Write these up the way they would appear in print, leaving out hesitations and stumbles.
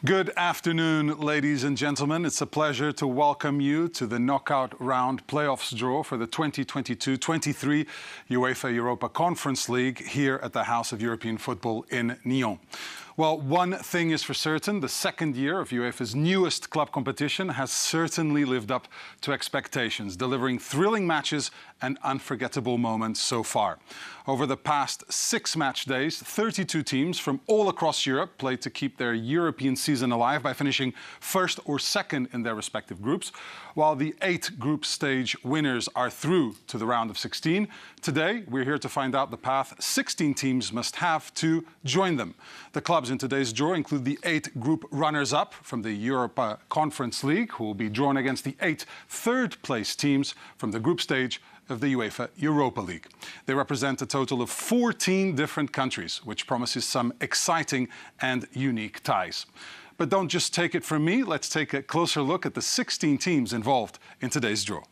Good afternoon, ladies and gentlemen. It's a pleasure to welcome you to the knockout round playoffs draw for the 2022-23 UEFA Europa Conference League here at the House of European Football in Nyon. Well, one thing is for certain, the second year of UEFA's newest club competition has certainly lived up to expectations, delivering thrilling matches and unforgettable moments so far. Over the past 6 match days, 32 teams from all across Europe played to keep their European season alive by finishing first or second in their respective groups. While the 8 group stage winners are through to the round of 16, today we're here to find out the path 16 teams must have to join them. The clubs in today's draw include the 8 group runners-up from the Europa Conference League, who will be drawn against the 8 third-place teams from the group stage of the UEFA Europa League. They represent a total of 14 different countries, which promises some exciting and unique ties. But don't just take it from me, let's take a closer look at the 16 teams involved in today's draw.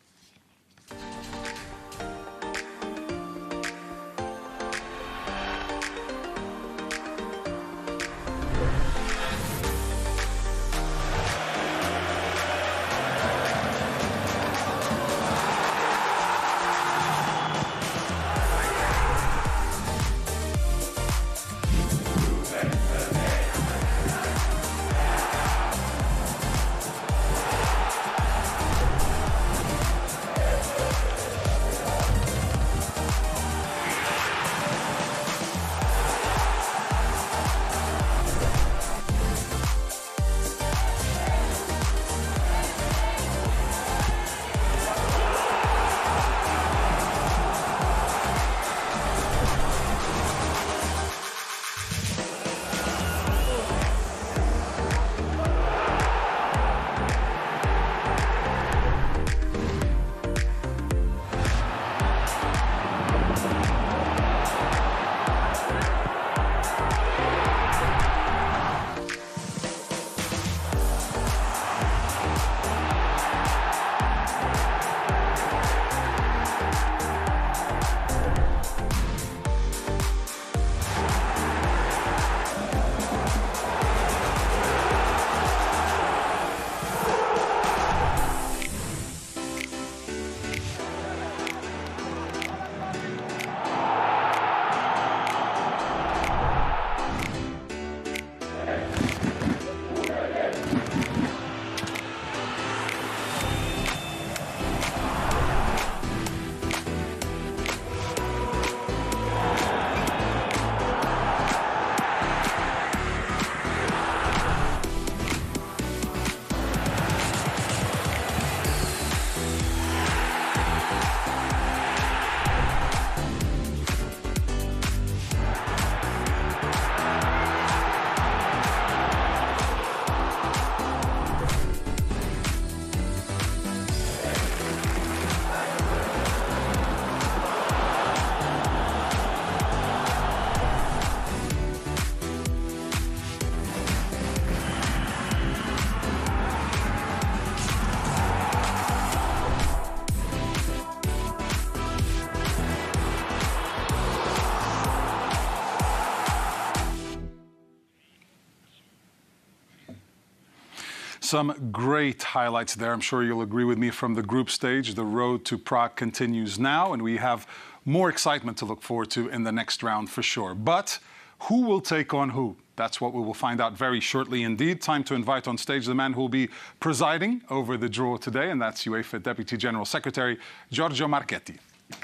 Some great highlights there. I'm sure you'll agree with me from the group stage. The road to Prague continues now, and we have more excitement to look forward to in the next round for sure. But who will take on who? That's what we will find out very shortly indeed. Time to invite on stage the man who will be presiding over the draw today, and that's UEFA Deputy General Secretary Giorgio Marchetti.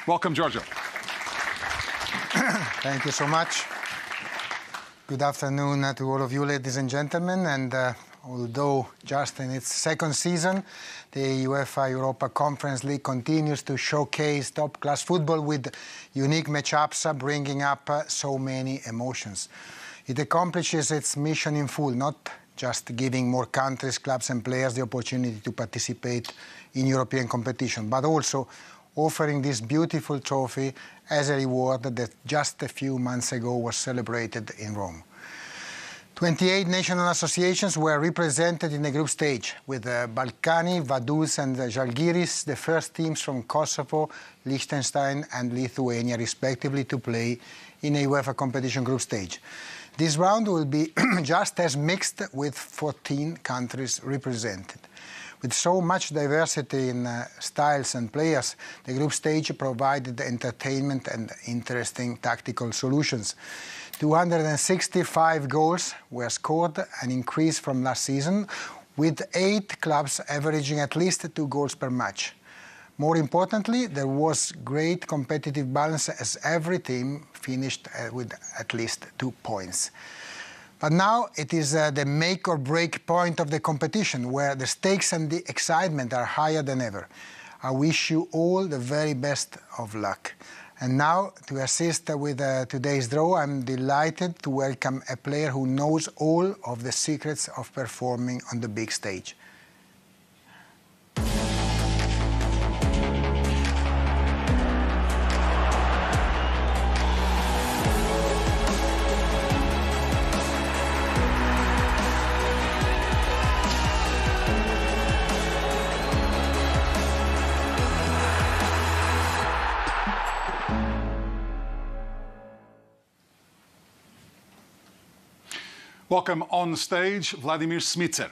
Welcome, Giorgio. Thank you so much. Good afternoon to all of you, ladies and gentlemen. And although just in its second season, the UEFA Europa Conference League continues to showcase top-class football with unique matchups, bringing up so many emotions. It accomplishes its mission in full, not just giving more countries, clubs and players the opportunity to participate in European competition, but also offering this beautiful trophy as a reward that just a few months ago was celebrated in Rome. 28 national associations were represented in the group stage, with Balkani, Vaduz and Žalgiris, the first teams from Kosovo, Liechtenstein and Lithuania, respectively, to play in a UEFA competition group stage. This round will be just as mixed, with 14 countries represented. With so much diversity in styles and players, the group stage provided entertainment and interesting tactical solutions. 265 goals were scored, an increase from last season, with 8 clubs averaging at least 2 goals per match. More importantly, there was great competitive balance, as every team finished with at least 2 points. But now it is the make or break point of the competition, where the stakes and the excitement are higher than ever. I wish you all the very best of luck. And now, to assist with today's draw, I'm delighted to welcome a player who knows all of the secrets of performing on the big stage. Welcome on stage, Vladimir Smitser.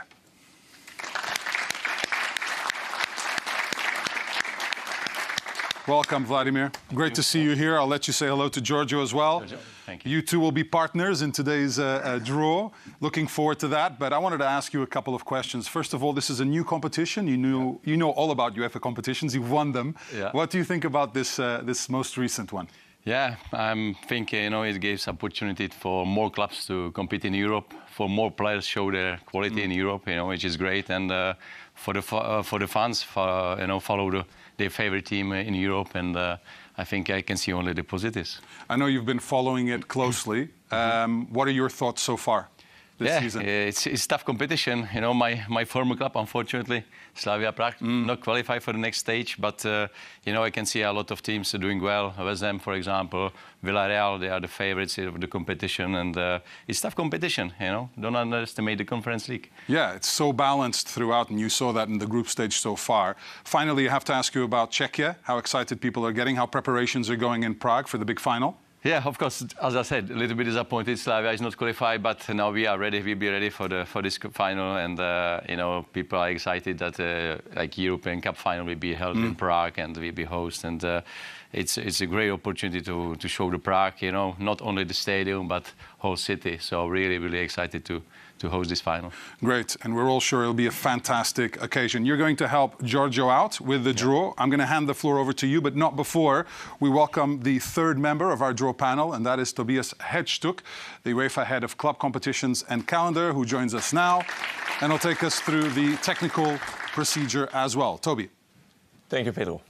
Welcome, Vladimir. Great to see you here. I'll let you say hello to Giorgio as well. Giorgio, thank you. You two will be partners in today's draw. Looking forward to that. But I wanted to ask you a couple of questions. First of all, this is a new competition. You know all about UEFA competitions. You've won them. Yeah. What do you think about this most recent one? Yeah, I'm thinking, it gives opportunity for more clubs to compete in Europe, for more players show their quality in Europe, which is great, and for the fans, follow their favorite team in Europe, and I think I can see only the positives. I know you've been following it closely. What are your thoughts so far this season? It's tough competition. My former club, unfortunately, Slavia Prague, not qualified for the next stage. But I can see a lot of teams are doing well. West Ham, for example, Villarreal, they are the favorites of the competition, and it's tough competition. Don't underestimate the Conference League. Yeah, it's so balanced throughout, and you saw that in the group stage so far. Finally, I have to ask you about Czechia. How excited people are getting, how preparations are going in Prague for the big final. Yeah, of course. As I said, a little bit disappointed. Slavia is not qualified, but now we are ready. We'll be ready for this final, and people are excited that European Cup final will be held in Prague, and we'll be host. And it's a great opportunity to show the Prague, not only the stadium but whole city. So really excited to host this final. Great, and we're all sure it'll be a fantastic occasion. You're going to help Giorgio out with the draw. I'm going to hand the floor over to you, but not before we welcome the third member of our draw panel, and that is Tobias Hedstuck, the UEFA head of club competitions and calendar, who joins us now, and will take us through the technical procedure as well. Toby. Thank you, Pedro.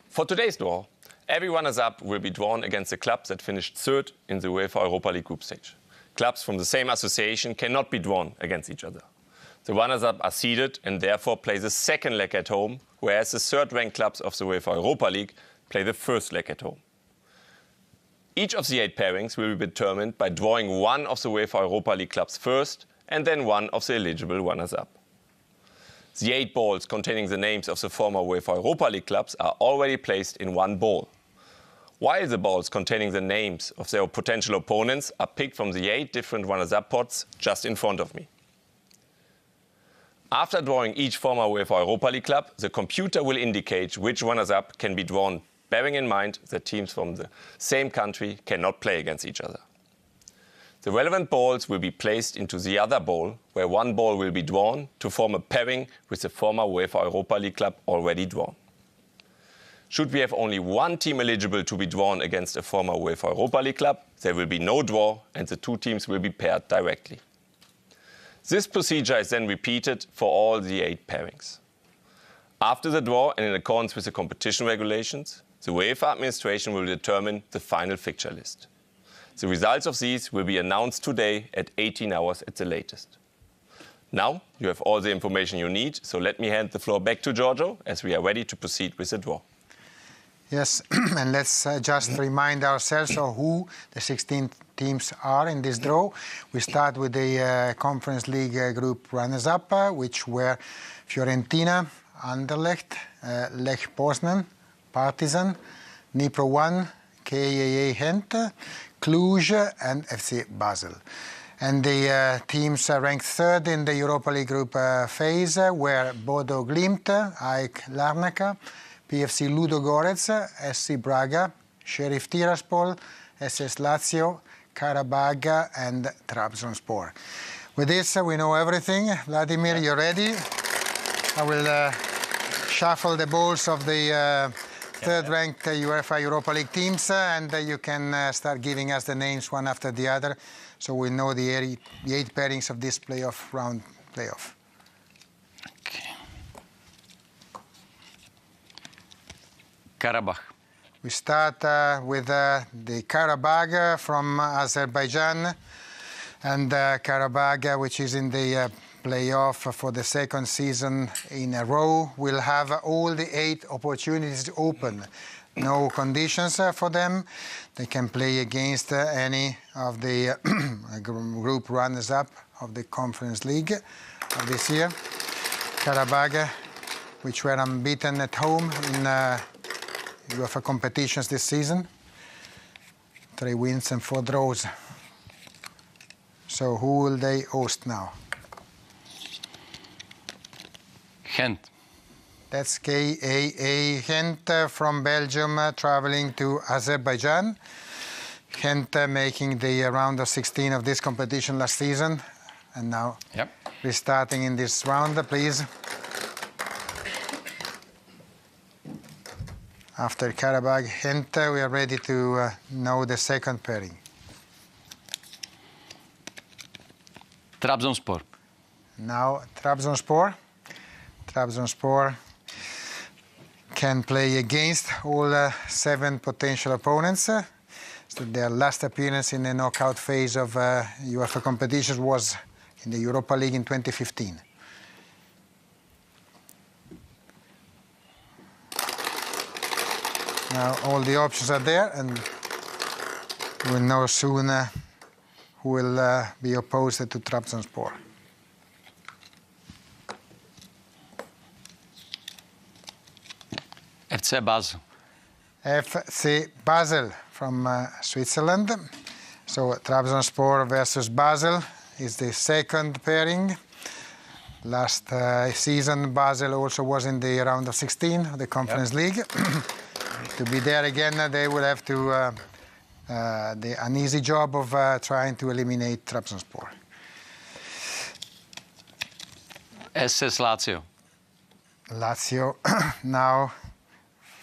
For today's draw, every runners-up will be drawn against the clubs that finished third in the UEFA Europa League group stage. Clubs from the same association cannot be drawn against each other. The runners-up are seeded and therefore play the second leg at home, whereas the third-ranked clubs of the UEFA Europa League play the first leg at home. Each of the 8 pairings will be determined by drawing one of the UEFA Europa League clubs first and then one of the eligible runners-up. The 8 balls containing the names of the former UEFA Europa League clubs are already placed in one ball, while the balls containing the names of their potential opponents are picked from the 8 different runners-up pots just in front of me. After drawing each former UEFA Europa League club, the computer will indicate which runners-up can be drawn, bearing in mind that teams from the same country cannot play against each other. The relevant balls will be placed into the other ball, where one ball will be drawn to form a pairing with the former UEFA Europa League club already drawn. Should we have only one team eligible to be drawn against a former UEFA Europa League club, there will be no draw and the 2 teams will be paired directly. This procedure is then repeated for all the 8 pairings. After the draw, and in accordance with the competition regulations, the UEFA administration will determine the final fixture list. The results of these will be announced today at 18 hours at the latest. Now you have all the information you need, so let me hand the floor back to Giorgio as we are ready to proceed with the draw. Yes, and let's just remind ourselves of who the 16 teams are in this draw. We start with the Conference League group runners-up, which were Fiorentina, Anderlecht, Lech Poznan, Partizan, Dnipro 1, KAA Gent, Cluj, and FC Basel. And the teams ranked third in the Europa League group phase were Bodo Glimt, AEK Larnaca, PFC Ludogorets, SC Braga, Sheriff Tiraspol, SS Lazio, Karabag, and Trabzonspor. With this, we know everything. Vladimir, you ready? I will shuffle the balls of the third-ranked UEFA Europa League teams, and you can start giving us the names one after the other, so we know the eight pairings of this round playoff. Okay. Karabakh. We start with the Karabag from Azerbaijan, and Karabag, which is in the playoff for the second season in a row, will have all the 8 opportunities open. No conditions for them. They can play against any of the group runners-up of the Conference League of this year. Karabag, which were unbeaten at home in UEFA competitions this season. 3 wins and 4 draws. So who will they host now? Gent. That's KAA Gent from Belgium traveling to Azerbaijan. Gent making the round of 16 of this competition last season. And now restarting in this round, please. After Karabag Gent, we are ready to know the second pairing. Trabzonspor. Now Trabzonspor. Trabzonspor can play against all 7 potential opponents. So their last appearance in the knockout phase of UEFA competitions was in the Europa League in 2015. Now all the options are there, and we'll know soon who will be opposed to Trabzonspor. FC Basel. FC Basel from Switzerland. So Trabzonspor versus Basel is the second pairing. Last season, Basel also was in the round of 16 of the Conference League. To be there again, they will have to the uneasy job of trying to eliminate Trabzonspor. SS Lazio. Lazio now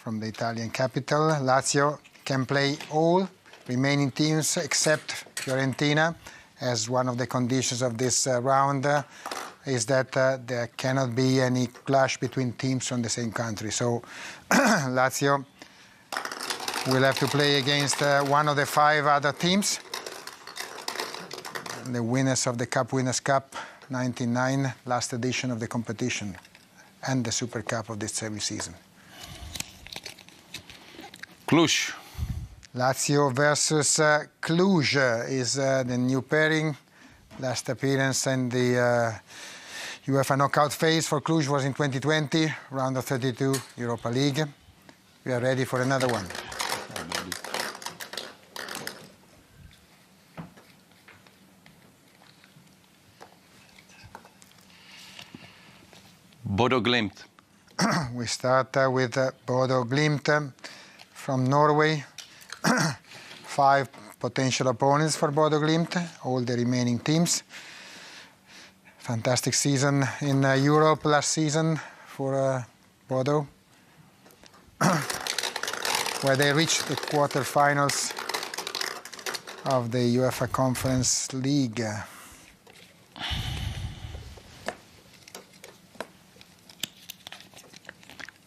from the Italian capital. Lazio can play all remaining teams except Fiorentina, as one of the conditions of this round is that there cannot be any clash between teams from the same country. So Lazio will have to play against one of the 5 other teams, the winners of the Cup Winners' Cup 99, last edition of the competition, and the Super Cup of this semi-season. Cluj. Lazio versus Cluj is the new pairing. Last appearance in the UEFA knockout phase for Cluj was in 2020, round of 32, Europa League. We are ready for another one. Bodo Glimt. We start with Bodo Glimt from Norway. 5 potential opponents for Bodo Glimt, all the remaining teams. Fantastic season in Europe last season for Bodo, where they reached the quarterfinals of the UEFA Conference League.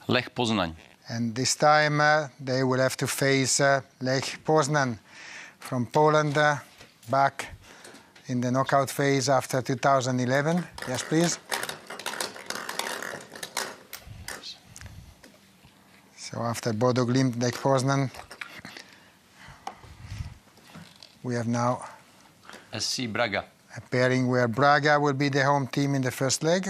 Lech Poznań. And this time they will have to face Lech Poznan from Poland, back in the knockout phase after 2011. Yes, please. So after Bodo Glimt, Lech Poznan, we have now SC Braga. a pairing where Braga will be the home team in the first leg.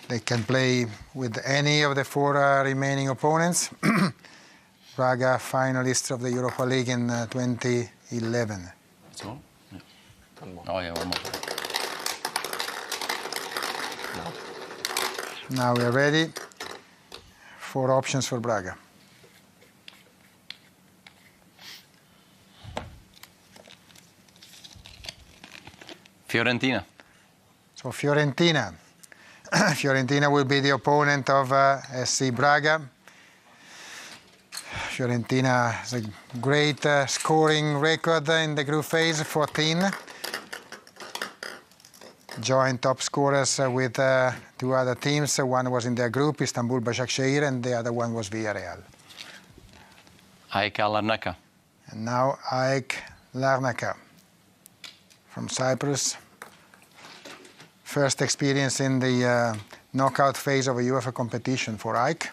They can play with any of the 4 remaining opponents. Braga, finalists of the Europa League in 2011. That's all? Yeah. One more. Oh, yeah, one more. Now we are ready. 4 options for Braga. Fiorentina. So Fiorentina. Fiorentina will be the opponent of SC Braga. Fiorentina has a great scoring record in the group phase, 14. Joint top scorers with 2 other teams. One was in their group, Istanbul Başakşehir, and the other one was Villarreal. AEK Larnaca. And now AEK Larnaca from Cyprus. First experience in the knockout phase of a UEFA competition for AEK.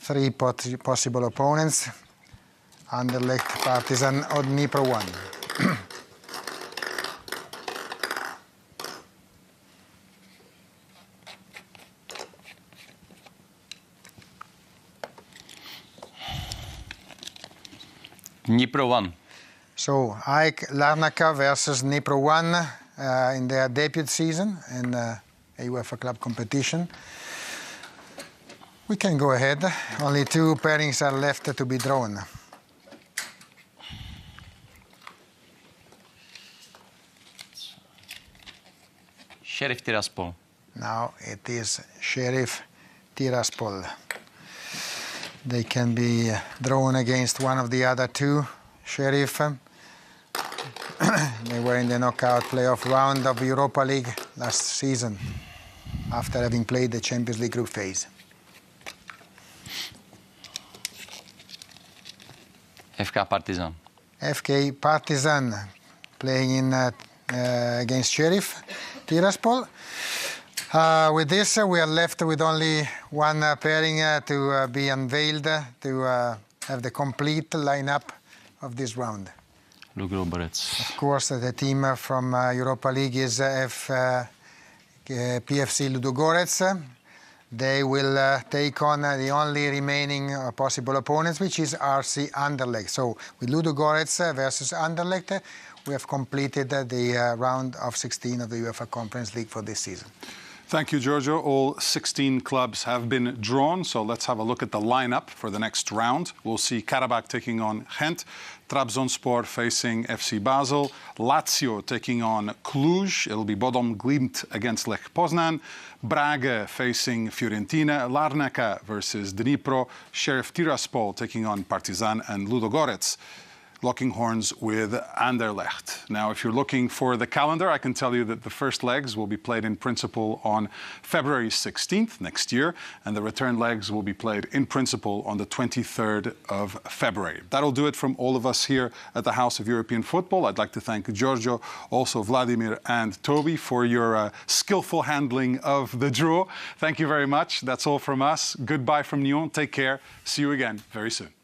3 possible opponents: Anderlecht, Partizan, or Dnipro 1. Dnipro 1. So AEK Larnaca versus Dnipro 1 in their debut season in a UEFA club competition. We can go ahead. Only 2 pairings are left to be drawn. Sheriff Tiraspol. Now it is Sheriff Tiraspol. They can be drawn against one of the other 2. Sheriff. They were in the knockout playoff round of Europa League last season after having played the Champions League group phase. FK Partizan. FK Partizan playing in against Sheriff Tiraspol. With this, we are left with only 1 pairing to be unveiled to have the complete lineup of this round. Ludogorets. Of course, the team from Europa League is PFC Ludogorets. They will take on the only remaining possible opponents, which is RC Anderlecht. So with Ludogorets versus Anderlecht, we have completed the round of 16 of the UEFA Conference League for this season. Thank you, Giorgio. All 16 clubs have been drawn, so let's have a look at the lineup for the next round. We'll see Karabakh taking on Ghent, Trabzonspor facing FC Basel, Lazio taking on Cluj, it'll be Bodom Glimt against Lech Poznan, Braga facing Fiorentina, Larnaca versus Dnipro, Sheriff Tiraspol taking on Partizan, and Ludogorets locking horns with Anderlecht. Now, if you're looking for the calendar, I can tell you that the first legs will be played in principle on February 16th next year, and the return legs will be played in principle on the 23rd of February. That'll do it from all of us here at the House of European Football. I'd like to thank Giorgio, also Vladimir and Toby for your skillful handling of the draw. Thank you very much. That's all from us. Goodbye from Nyon. Take care. See you again very soon.